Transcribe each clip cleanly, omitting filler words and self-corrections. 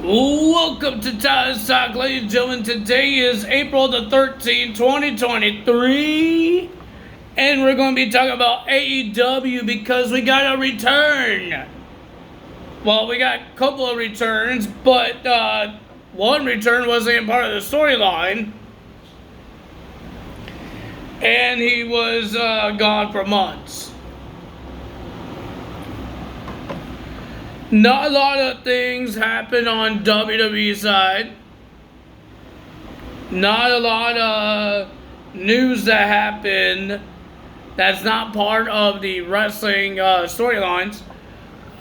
Welcome to Ty's Talk, ladies and gentlemen. Today is April the 13th, 2023. And we're going to be talking about AEW because we got a return. Well, we got a couple of returns, but one return wasn't part of the storyline. And he was gone for months. Not a lot of things happen on WWE side. Not a lot of news that happened that's not part of the wrestling storylines.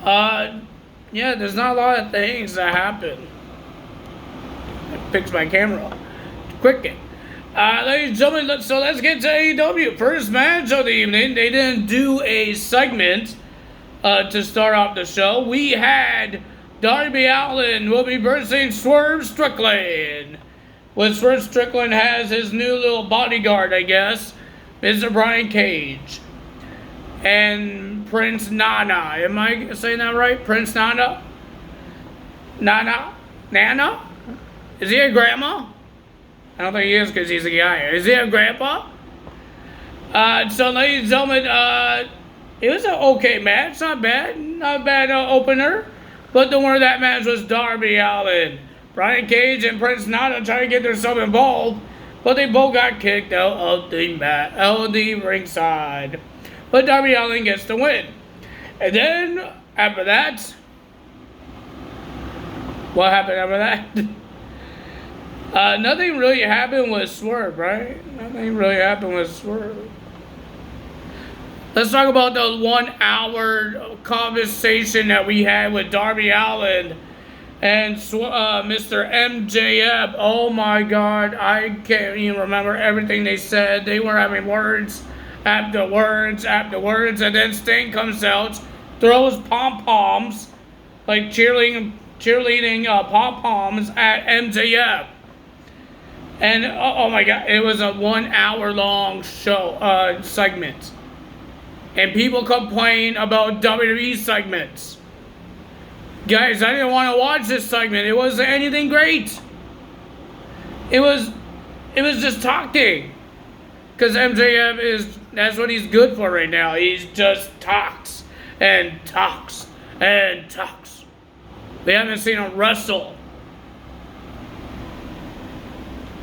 Yeah, there's not a lot of things that happen. I fixed my camera up. Quick. Ladies and gentlemen, so let's get to AEW. First match of the evening. They didn't do a segment to start off the show. We had Darby Allin will be versing Swerve Strickland. Well, Swerve Strickland has his new little bodyguard, I guess, Mr. Brian Cage. And Prince Nana. Am I saying that right? Prince Nana? Nana? Is he a grandma? I don't think he is because he's a guy. Is he a grandpa? So, ladies and gentlemen, it was an okay match, not bad opener. But the winner of that match was Darby Allin. Brian Cage and Prince Nana trying to get themselves involved, but they both got kicked out of the ringside. But Darby Allin gets the win. And then, after that, what happened after that? Nothing really happened with Swerve, right? Nothing really happened with Swerve. Let's talk about the 1 hour conversation that we had with Darby Allin and Mr. MJF. Oh my God, I can't even remember everything they said. They were having words after words after words, and then Sting comes out, throws pom-poms, like cheerleading pom-poms at MJF. And oh my God, it was a 1 hour long show segment. And people complain about WWE segments. Guys, I didn't want to watch this segment. It wasn't anything great. It was just talking. Because MJF that's what he's good for right now. He just talks and talks and talks. We haven't seen him wrestle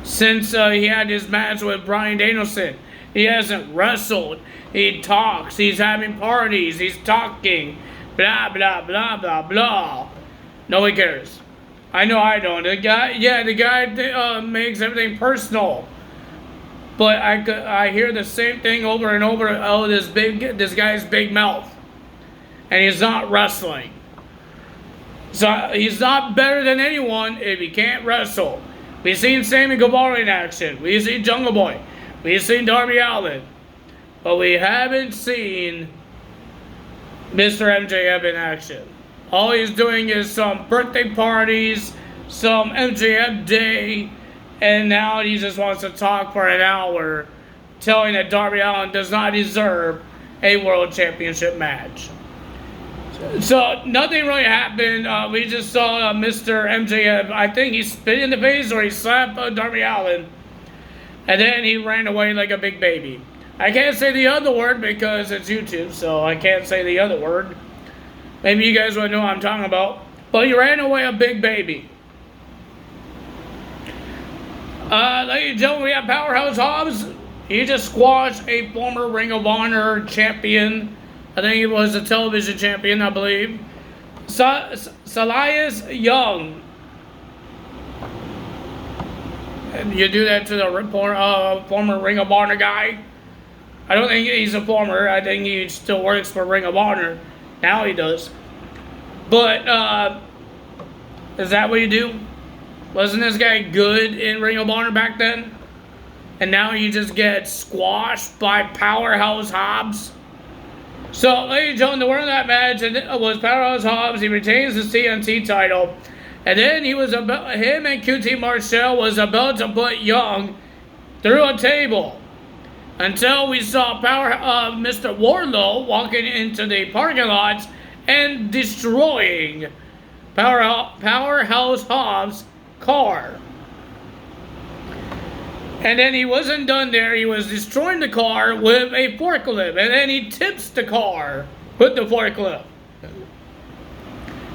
since he had his match with Bryan Danielson. He hasn't wrestled. He talks. He's having parties. He's talking. Blah, blah, blah, blah, blah. No one cares. I know I don't. The guy makes everything personal. But I hear the same thing over and over. Oh, this guy's big mouth. And he's not wrestling. So he's not better than anyone if he can't wrestle. We've seen Sammy Guevara in action. We've seen Jungle Boy. We've seen Darby Allin. But we haven't seen Mr. MJF in action. All he's doing is some birthday parties, some MJF day, and now he just wants to talk for an hour, telling that Darby Allin does not deserve a world championship match. So nothing really happened. We just saw Mr. MJF, I think he spit in the face or he slapped Darby Allin, and then he ran away like a big baby. I can't say the other word because it's YouTube, so I can't say the other word. Maybe you guys would know what I'm talking about. But he ran away a big baby. Ladies and gentlemen, we have Powerhouse Hobbs. He just squashed a former Ring of Honor champion. I think he was a television champion, I believe. Silas Young. And you do that to the former Ring of Honor guy? I don't think he's a former. I think he still works for Ring of Honor. Now he does. But, is that what you do? Wasn't this guy good in Ring of Honor back then? And now he just gets squashed by Powerhouse Hobbs? So, ladies and gentlemen, the winner of that match was Powerhouse Hobbs. He retains the TNT title. And then him and QT Marshall was about to put Young through a table. Until we saw Mr. Wardlow walking into the parking lot and destroying Powerhouse Hobbs' car. And then he wasn't done there. He was destroying the car with a forklift. And then he tips the car with the forklift.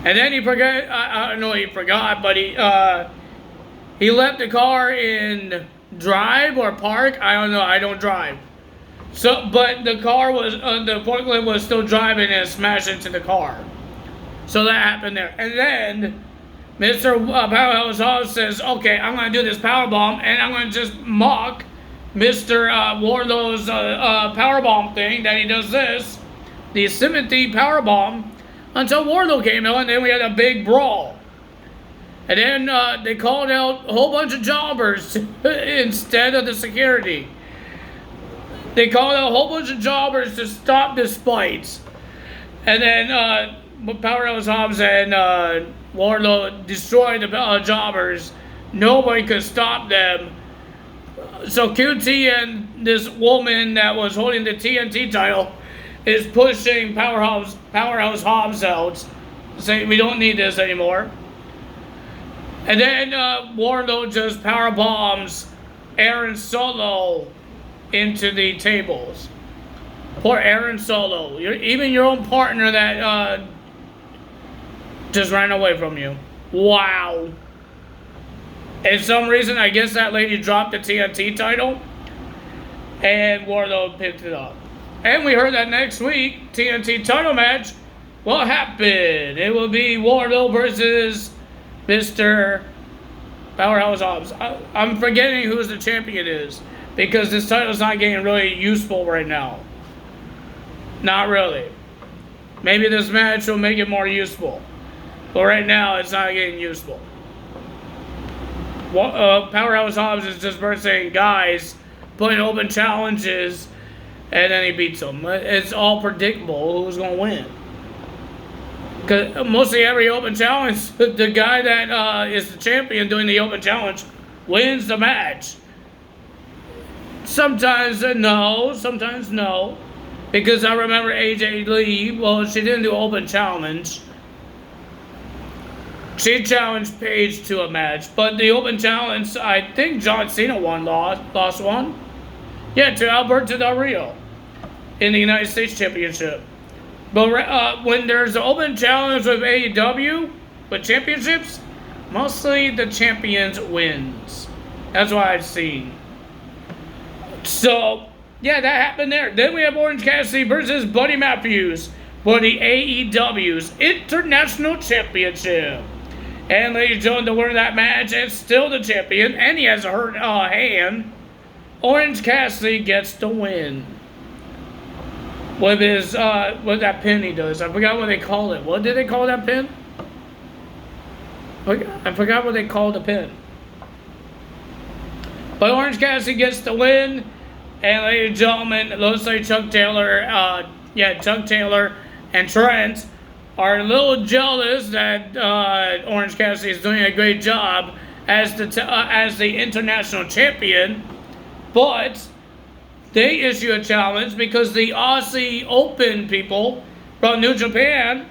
And then he forgot, I don't know he forgot, but he left the car in drive or park. I don't know, I don't drive. So, but the car was, the forklift was still driving and smashed into the car. So that happened there. And then Mr. Powerhouse Hobbs says, okay, I'm going to do this powerbomb, and I'm going to just mock Mr. Wardlow's powerbomb thing, that he does this, the sympathy powerbomb, until Wardlow came out, and then we had a big brawl. And then they called out a whole bunch of jobbers instead of the security. They called out a whole bunch of jobbers to stop this fight. And then Powerhouse Hobbs and Wardlow destroyed the jobbers. Nobody could stop them. So QT and this woman that was holding the TNT title is pushing Powerhouse Hobbs out, saying we don't need this anymore. And then Wardlow just power bombs Aaron Solo into the tables. Poor Aaron Solo. Even your own partner that just ran away from you. Wow. And some reason, I guess that lady dropped the TNT title, and Wardlow picked it up. And we heard that next week, TNT title match will happen. It will be Wardlow versus Mr. Powerhouse Hobbs. I'm forgetting who the champion is, because this title's not getting really useful right now. Not really. Maybe this match will make it more useful. But right now, it's not getting useful. Powerhouse Hobbs is just versing guys, putting open challenges, and then he beats them. It's all predictable who's going to win. Because mostly every open challenge, the guy that is the champion doing the open challenge wins the match. Sometimes no, sometimes no. Because I remember AJ Lee, well, she didn't do open challenge. She challenged Paige to a match. But the open challenge, I think John Cena lost one. Yeah, to Alberto Del Rio in the United States Championship. But when there's an open challenge with AEW, with championships, mostly the champions wins. That's what I've seen. So, yeah, that happened there. Then we have Orange Cassidy versus Buddy Matthews for the AEW's International Championship. And ladies and gentlemen, the winner of that match is still the champion, and he has a hurt hand. Orange Cassidy gets the win. With his, with that pin he does. I forgot what they called it. What did they call that pin? I forgot what they called the pin. But Orange Cassidy gets the win. And ladies and gentlemen, it looks like Chuck Taylor and Trent are a little jealous that Orange Cassidy is doing a great job as the international champion. But they issue a challenge because the Aussie Open people from New Japan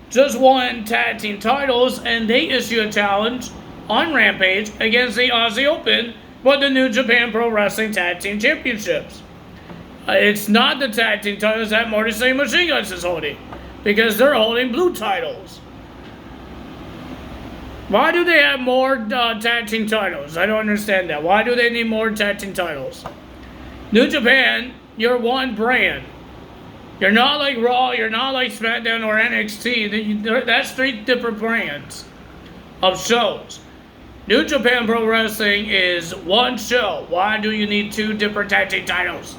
just won tag team titles, and they issue a challenge on Rampage against the Aussie Open for the New Japan Pro Wrestling Tag Team Championships. It's not the tag team titles that Motor City Machine Guns is holding, because they're holding blue titles. Why do they have more tag team titles? I don't understand that. Why do they need more tag team titles? New Japan, you're one brand. You're not like Raw, you're not like SmackDown or NXT. That's three different brands of shows. New Japan Pro Wrestling is one show. Why do you need two different tag team titles?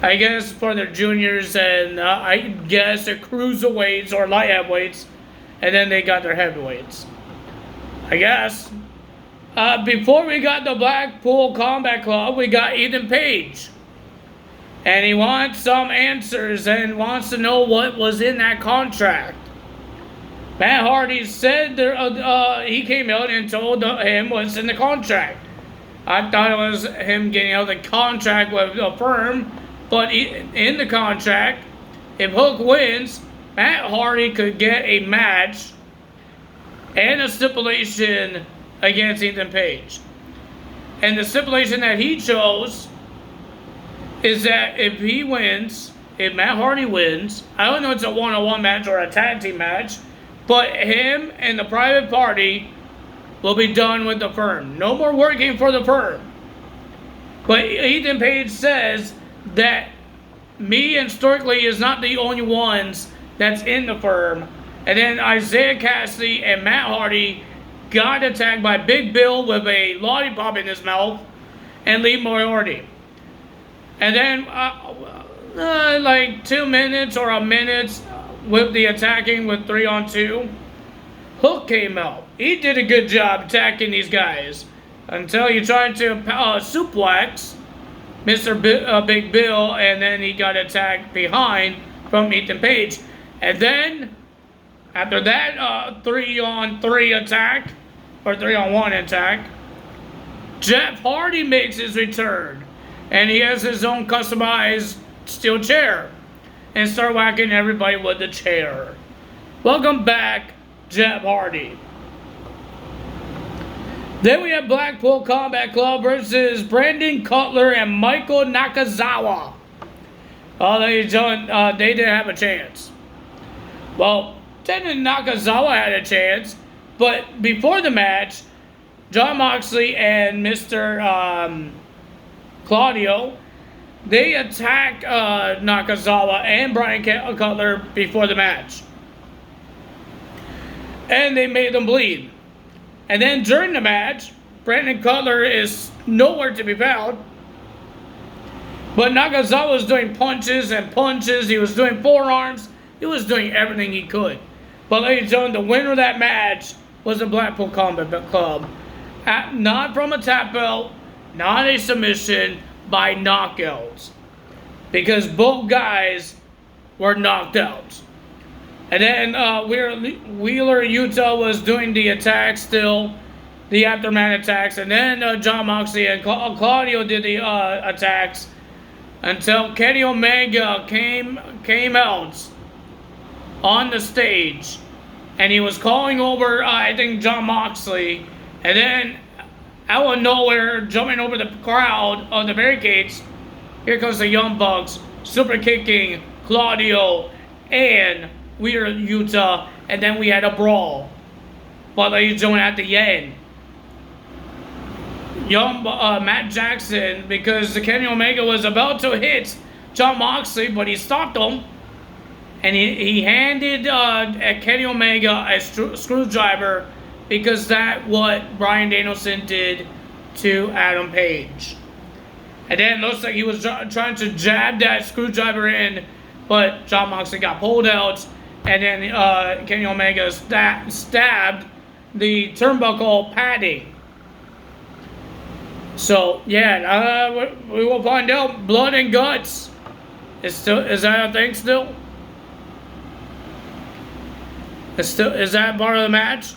I guess for their juniors and I guess their cruiserweights or light heavyweights, and then they got their heavyweights. I guess. Before we got the Blackpool Combat Club, we got Ethan Page. And he wants some answers and wants to know what was in that contract. Matt Hardy said he came out and told him what's in the contract. I thought it was him getting out of the contract with a firm, but in the contract, if Hook wins, Matt Hardy could get a match and a stipulation against Ethan Page. And the stipulation that he chose is that if he wins, if Matt Hardy wins, I don't know if it's a one-on-one match or a tag team match, but him and the Private Party will be done with the firm. No more working for the firm. But Ethan Page says that me and Stokely is not the only ones that's in the firm. And then Isaiah Cassidy and Matt Hardy got attacked by Big Bill with a lollipop in his mouth and Lee Moriarty. And then like 2 minutes or a minute with the attacking with 3-on-2, Hook came out. He did a good job attacking these guys until he tried to suplex Mr. Big Bill, and then he got attacked behind from Ethan Page. And then, after that 3-on-3 attack, or 3-on-1 attack, Jeff Hardy makes his return. And he has his own customized steel chair. And start whacking everybody with the chair. Welcome back, Jeff Hardy. Then we have Blackpool Combat Club versus Brandon Cutler and Michael Nakazawa. They didn't have a chance. Well, technically Nakazawa had a chance, but before the match, Jon Moxley and Mr. Claudio, they attacked Nakazawa and Brian Cutler before the match. And they made them bleed. And then during the match, Brandon Cutler is nowhere to be found. But Nakazawa was doing punches and punches. He was doing forearms. He was doing everything he could. But ladies and gentlemen, the winner of that match was the Blackpool Combat Club. Not from a tap out, not a submission, by knockouts. Because both guys were knocked out. And then Wheeler Yuta was doing the attacks still, the aftermath attacks. And then Jon Moxley and Claudio did the attacks until Kenny Omega came out on the stage. And he was calling over, I think, Jon Moxley. And then, out of nowhere, jumping over the crowd of the barricades, here comes the Young Bucks, super kicking Claudio and Wheeler Yuta, and then we had a brawl. But ladies and gentlemen, at the end, Matt Jackson, because Kenny Omega was about to hit Jon Moxley, but he stopped him, and he handed Kenny Omega a screwdriver, because that's what Bryan Danielson did to Adam Page. And then it looks like he was trying to jab that screwdriver in, but Jon Moxley got pulled out. And then Kenny Omega stabbed the turnbuckle padding. So, yeah, we will find out. Blood and guts. Is that a thing still? Is that part of the match?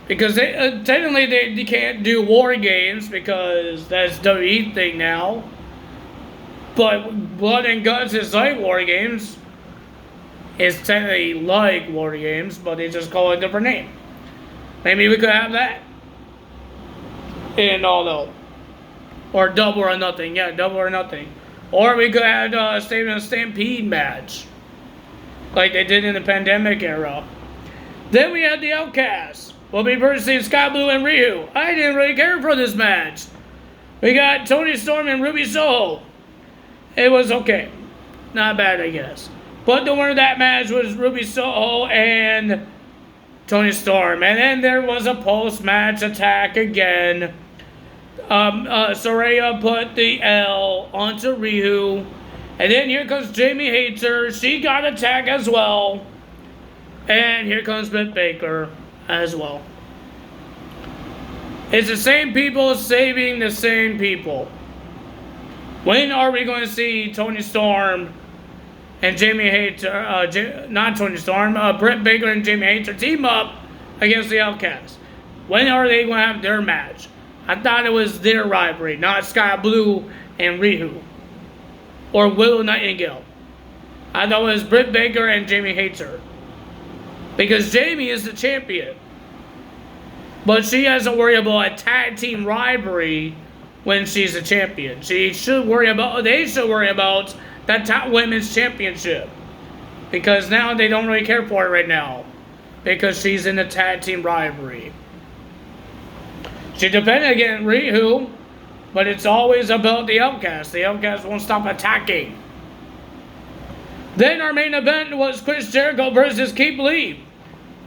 Because technically they can't do war games because that's WWE thing now. But blood and guts is like war games. It's technically like war games, but they just call it a different name. Maybe we could have that. And although, or double or nothing. Yeah, double or nothing. Or we could have a Stampede match, like they did in the pandemic era. Then we had the Outcasts. We'll be versus Sky Blue and Ryu. I didn't really care for this match. We got Toni Storm and Ruby Soho. It was okay. Not bad, I guess. But the winner of that match was Ruby Soho and Toni Storm. And then there was a post-match attack again. Saraya put the L onto Ryu. And then here comes Jamie Hayter. She got attacked as well. And here comes Britt Baker as well. It's the same people saving the same people. When are we going to see Toni Storm and Jamie Hayter, not Toni Storm, Britt Baker and Jamie Hayter team up against the Outcasts? When are they going to have their match? I thought it was their rivalry, not Sky Blue and Ryu. Or Willow Nightingale. I thought it was Britt Baker and Jamie Hayter. Because Jamie is the champion. But she has to worry about a tag team rivalry when she's a champion. They should worry about that top women's championship. Because now they don't really care for it right now. Because she's in the tag team rivalry. She defended against Rihu, but it's always about the Outcast. The Outcast won't stop attacking. Then our main event was Chris Jericho versus Keith Lee.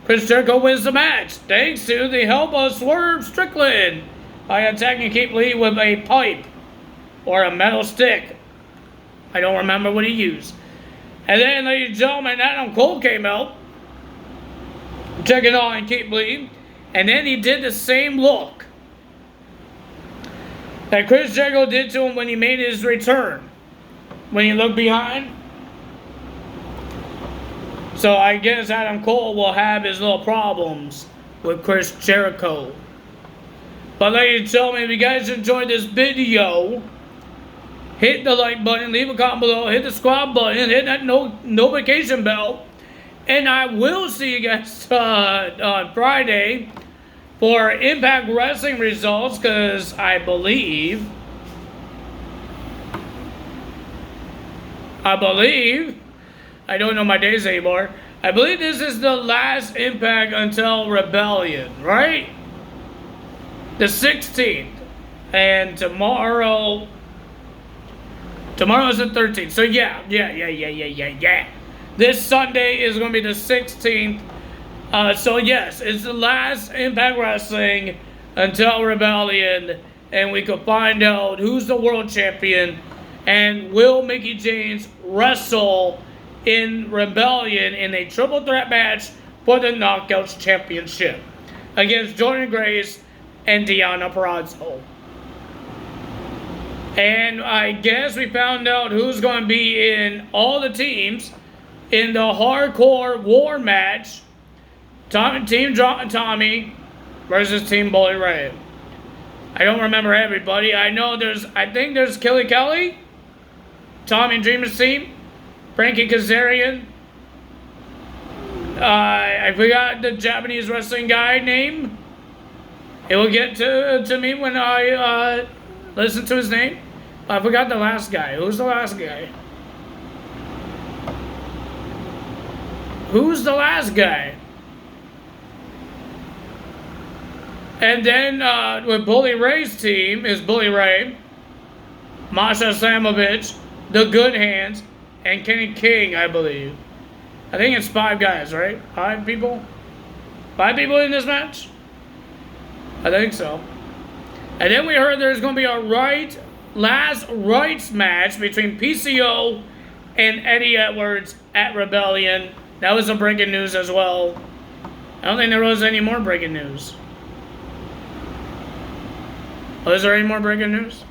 Chris Jericho wins the match thanks to the help of Swerve Strickland by attacking Keith Lee with a pipe or a metal stick. I don't remember what he used. And then, ladies and gentlemen, Adam Cole came out, checking on Keith Lee, and then he did the same look that Chris Jericho did to him when he made his return. When he looked behind. So I guess Adam Cole will have his little problems with Chris Jericho. But ladies and gentlemen, if you guys enjoyed this video, hit the like button, leave a comment below, hit the subscribe button, hit that notification bell. And I will see you guys on Friday for Impact Wrestling results, because I believe, I don't know my days anymore. I believe this is the last Impact until Rebellion, right? The 16th. And tomorrow's the 13th. So yeah. This Sunday is going to be the 16th. So yes, it's the last Impact Wrestling until Rebellion. And we can find out who's the world champion. And will Mickie James wrestle in Rebellion in a triple threat match for the Knockouts Championship against Jordan Grace and Deonna Purrazzo. And I guess we found out who's going to be in all the teams in the Hardcore War match. Team Tommy versus Team Bully Ray. I don't remember everybody. I think there's Kelly Kelly, Tommy and Dreamer's team, Frankie Kazarian. I forgot the Japanese wrestling guy name. It will get to me when I listen to his name. I forgot the last guy. Who's the last guy? Who's the last guy? And then with Bully Ray's team is Bully Ray, Masha Slamovich, The Good Hands, and Kenny King, I believe. I think it's 5 guys, right? 5 people? 5 people in this match? I think so. And then we heard there's going to be a last rights match between PCO and Eddie Edwards at Rebellion. That was some breaking news as well. I don't think there was any more breaking news. Was there any more breaking news?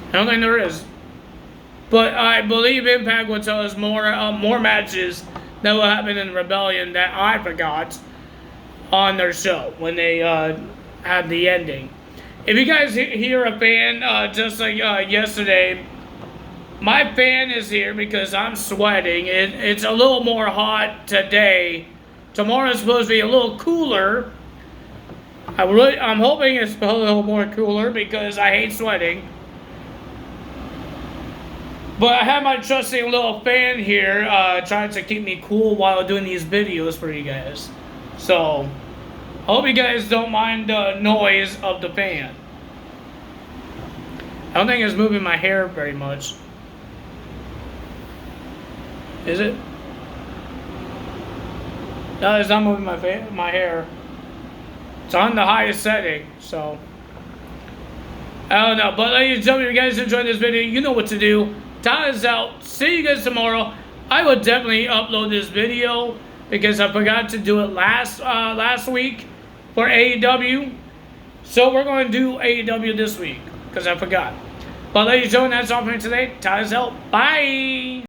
I don't think there is. But I believe Impact will tell us more matches that will happen in Rebellion that I forgot on their show when they had the ending. If you guys hear a fan, just like yesterday, my fan is here because I'm sweating. It's a little more hot today. Tomorrow's supposed to be a little cooler. I'm hoping it's a little more cooler because I hate sweating. But I have my trusty little fan here trying to keep me cool while doing these videos for you guys. So, I hope you guys don't mind the noise of the fan. I don't think it's moving my hair very much. Is it? No, it's not moving my hair. It's on the highest setting, so I don't know. But ladies and gentlemen, if you guys enjoyed this video, you know what to do. Time is out. See you guys tomorrow. I will definitely upload this video because I forgot to do it last week for AEW. So we're going to do AEW this week because I forgot. But ladies and gentlemen, that's all for me today. Time is out. Bye.